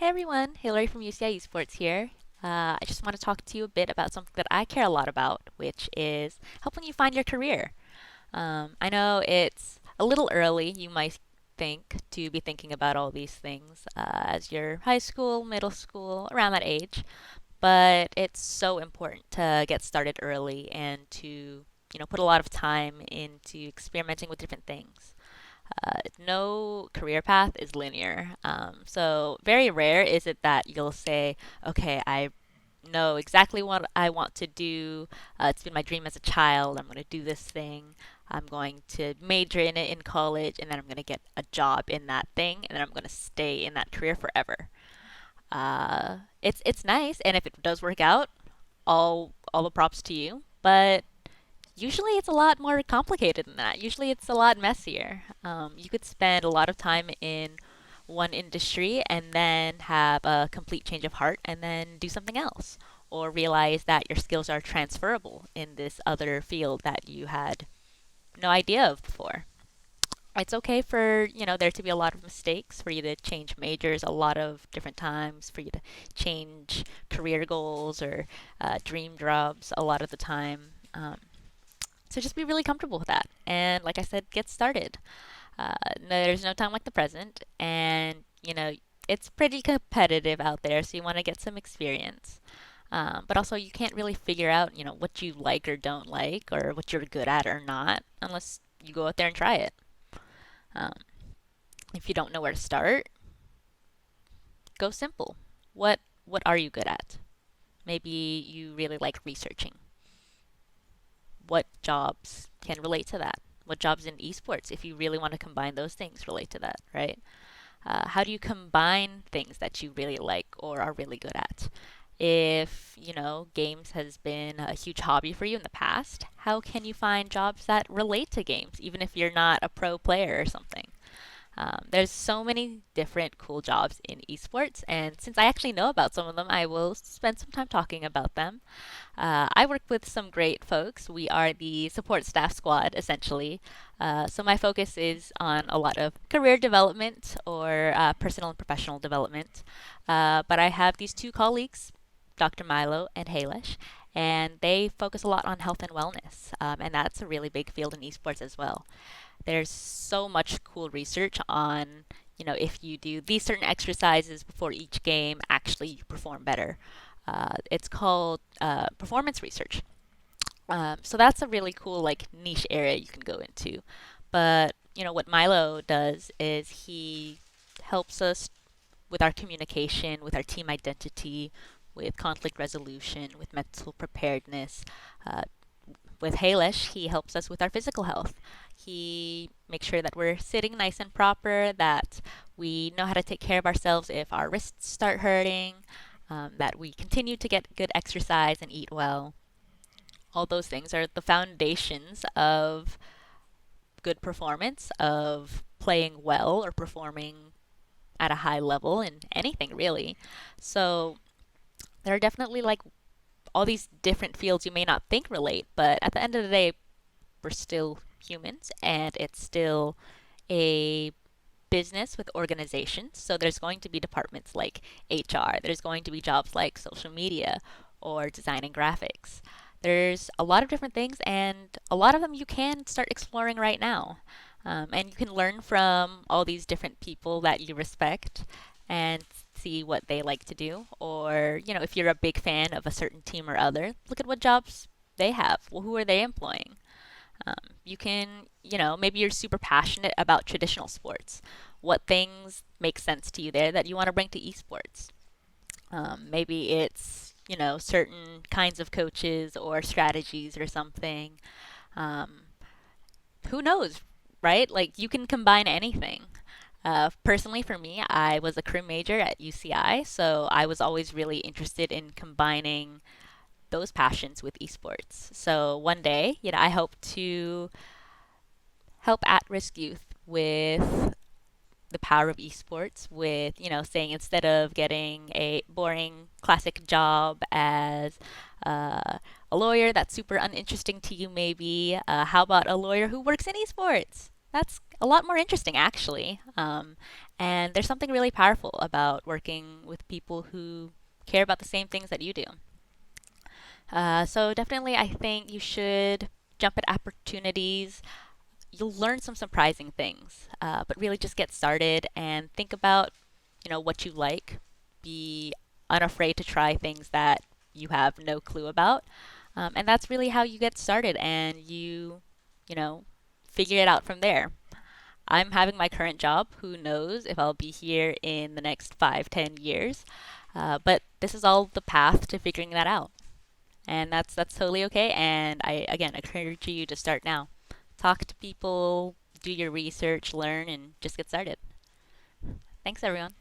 Hey everyone, Hillary from UCI Esports here. I just want to talk to you a bit about something that I care a lot about, which is helping you find your career. I know it's a little early, you might think, to be thinking about all these things as you're high school, middle school, around that age, but it's so important to get started early and to, put a lot of time into experimenting with different things. No career path is linear. So very rare is it that you'll say, okay, I know exactly what I want to do. It's been my dream as a child. I'm going to do this thing. I'm going to major in it in college, and then I'm going to get a job in that thing, and then I'm going to stay in that career forever. It's nice, and if it does work out, all the props to you. But usually it's a lot more complicated than that. Usually it's a lot messier. You could spend a lot of time in one industry and then have a complete change of heart and then do something else. Or realize that your skills are transferable in this other field that you had no idea of before. It's okay for, there to be a lot of mistakes, for you to change majors a lot of different times, for you to change career goals or dream jobs a lot of the time. So just be really comfortable with that. And like I said, get started. There's no time like the present. And, it's pretty competitive out there, so you want to get some experience. But also, you can't really figure out, what you like or don't like, or what you're good at or not, unless you go out there and try it. Um, if you don't know where to start, go simple. What are you good at? Maybe you really like researching. What jobs can relate to that? What jobs in esports, if you really want to combine those things, relate to that, right? How do you combine things that you really like or are really good at? If, games has been a huge hobby for you in the past, how can you find jobs that relate to games, even if you're not a pro player or something? There's so many different cool jobs in esports, and since I actually know about some of them, I will spend some time talking about them. I work with some great folks. We are the support staff squad, essentially. So my focus is on a lot of career development or personal and professional development. But I have these two colleagues, Dr. Milo and Halish, and they focus a lot on health and wellness. And that's a really big field in esports as well. There's so much cool research on, if you do these certain exercises before each game, actually you perform better. It's called performance research. So that's a really cool like niche area you can go into. But what Milo does is he helps us with our communication, with our team identity, with conflict resolution, with mental preparedness. Uh, with Halish, he helps us with our physical health. He makes sure that we're sitting nice and proper, that we know how to take care of ourselves if our wrists start hurting, that we continue to get good exercise and eat well. All those things are the foundations of good performance, of playing well or performing at a high level in anything really. So there are definitely like all these different fields you may not think relate, but at the end of the day, we're still humans and it's still a business with organizations. So there's going to be departments like HR, there's going to be jobs like social media or design and graphics. There's a lot of different things, and a lot of them you can start exploring right now. And you can learn from all these different people that you respect and see what they like to do. Or, if you're a big fan of a certain team or other, look at what jobs they have. Well, who are they employing? You can, maybe you're super passionate about traditional sports. What things make sense to you there that you want to bring to esports? Maybe it's, certain kinds of coaches or strategies or something. Um, who knows, right? Like you can combine anything. Personally, for me, I was a crew major at UCI, so I was always really interested in combining those passions with esports. So one day, I hope to help at-risk youth with the power of esports with, saying instead of getting a boring classic job as a lawyer that's super uninteresting to you, maybe, how about a lawyer who works in esports? That's a lot more interesting, actually. And there's something really powerful about working with people who care about the same things that you do. So definitely, I think you should jump at opportunities. You'll learn some surprising things, but really just get started and think about, what you like. Be unafraid to try things that you have no clue about, and that's really how you get started, and you know, figure it out from there. I'm having my current job. Who knows if I'll be here in the next 5, 10 years? But this is all the path to figuring that out, and that's totally okay. And I again encourage you to start now. Talk to people, do your research, learn, and just get started. Thanks, everyone.